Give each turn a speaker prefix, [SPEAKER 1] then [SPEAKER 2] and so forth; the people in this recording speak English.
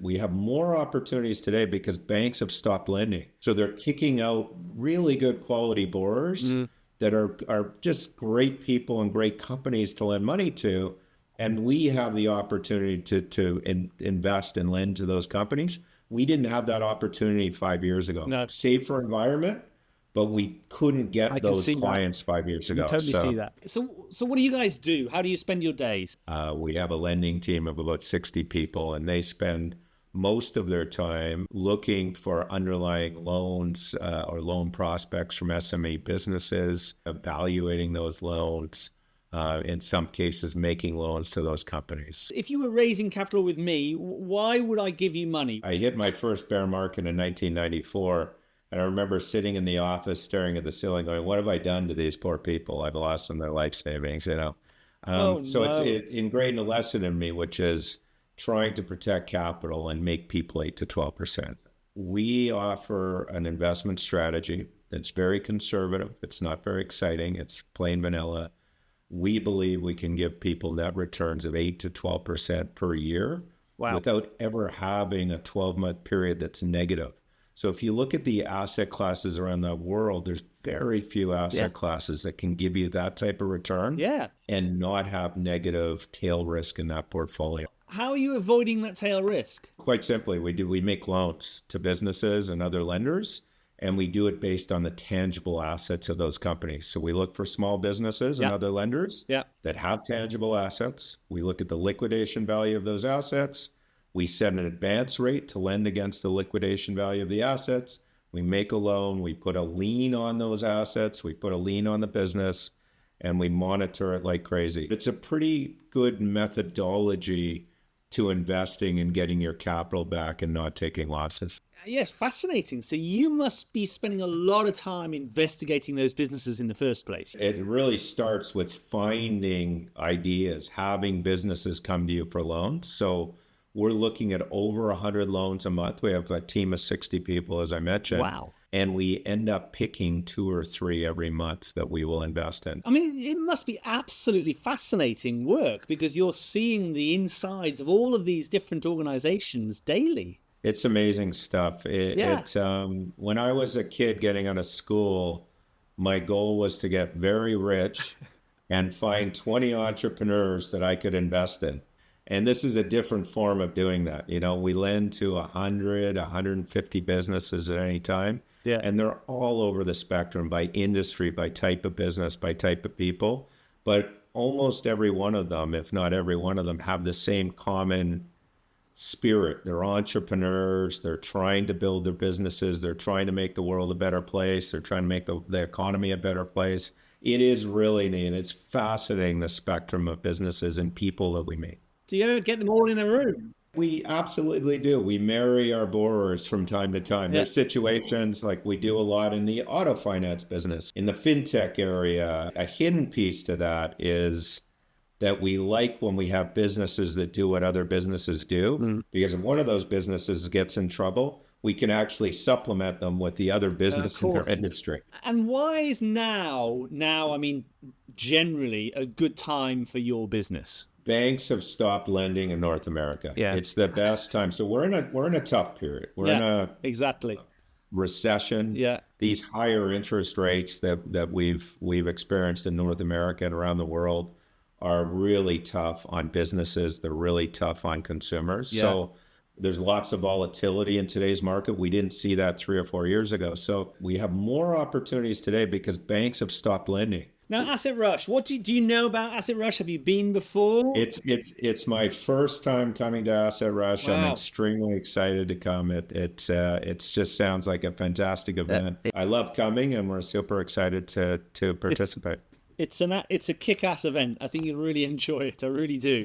[SPEAKER 1] we have more opportunities today because banks have stopped lending. So they're kicking out really good quality borrowers that are just great people and great companies to lend money to. And we have the opportunity to invest and lend to those companies. We didn't have that opportunity 5 years ago.
[SPEAKER 2] No.
[SPEAKER 1] Safer environment, but we couldn't get those
[SPEAKER 2] see
[SPEAKER 1] clients
[SPEAKER 2] that.
[SPEAKER 1] 5 years ago.
[SPEAKER 2] You totally see that. So what do you guys do? How do you spend your days?
[SPEAKER 1] We have a lending team of about 60 people, and they spend most of their time looking for underlying loans or loan prospects from SME businesses, evaluating those loans, in some cases making loans to those companies.
[SPEAKER 2] If you were raising capital with me, why would I give you money?
[SPEAKER 1] I hit my first bear market in 1994. And I remember sitting in the office staring at the ceiling going, what have I done to these poor people? I've lost them their life savings, you know. It ingrained a lesson in me, which is trying to protect capital and make people 8 to 12%. We offer an investment strategy that's very conservative. It's not very exciting. It's plain vanilla. We believe we can give people net returns of 8 to 12% per year without ever having a 12-month period that's negative. So if you look at the asset classes around the world, there's very few asset classes that can give you that type of return and not have negative tail risk in that portfolio.
[SPEAKER 2] How are you avoiding that tail risk?
[SPEAKER 1] Quite simply, we make loans to businesses and other lenders, and we do it based on the tangible assets of those companies. So we look for small businesses and other lenders that have tangible assets. We look at the liquidation value of those assets. We set an advance rate to lend against the liquidation value of the assets. We make a loan, we put a lien on those assets, we put a lien on the business, and we monitor it like crazy. It's a pretty good methodology to investing and getting your capital back and not taking losses.
[SPEAKER 2] Yes, fascinating. So you must be spending a lot of time investigating those businesses in the first place.
[SPEAKER 1] It really starts with finding ideas, having businesses come to you for loans. So we're looking at over 100 loans a month. We have a team of 60 people, as I mentioned.
[SPEAKER 2] Wow.
[SPEAKER 1] And we end up picking 2 or 3 every month that we will invest in.
[SPEAKER 2] I mean, it must be absolutely fascinating work because you're seeing the insides of all of these different organizations daily.
[SPEAKER 1] It's amazing stuff. When I was a kid getting out of school, my goal was to get very rich and find 20 entrepreneurs that I could invest in. And this is a different form of doing that. You know, we lend to 100, 150 businesses at any time.
[SPEAKER 2] Yeah.
[SPEAKER 1] And they're all over the spectrum by industry, by type of business, by type of people. But almost every one of them, if not every one of them, have the same common spirit. They're entrepreneurs. They're trying to build their businesses. They're trying to make the world a better place. They're trying to make the economy a better place. It is really neat. It's fascinating, the spectrum of businesses and people that we meet.
[SPEAKER 2] Do you ever get them all in a room?
[SPEAKER 1] We absolutely do. We marry our borrowers from time to time. There's situations like we do a lot in the auto finance business, in the fintech area. A hidden piece to that is that we like when we have businesses that do what other businesses do, because if one of those businesses gets in trouble, we can actually supplement them with the other business in their industry.
[SPEAKER 2] And why is now, I mean, generally a good time for your business?
[SPEAKER 1] Banks have stopped lending in North America.
[SPEAKER 2] Yeah.
[SPEAKER 1] It's the best time. So we're in a tough period. We're in a recession.
[SPEAKER 2] Yeah.
[SPEAKER 1] These higher interest rates that we've experienced in North America and around the world are really tough on businesses. They're really tough on consumers.
[SPEAKER 2] Yeah.
[SPEAKER 1] So there's lots of volatility in today's market. We didn't see that 3 or 4 years ago. So we have more opportunities today because banks have stopped lending.
[SPEAKER 2] Now, AssetRush, what do you know about AssetRush? Have you been before?
[SPEAKER 1] It's my first time coming to AssetRush.
[SPEAKER 2] Wow.
[SPEAKER 1] I'm extremely excited to come. It just sounds like a fantastic event. I love coming, and we're super excited to participate.
[SPEAKER 2] It's a kick-ass event. I think you'll really enjoy it. I really do.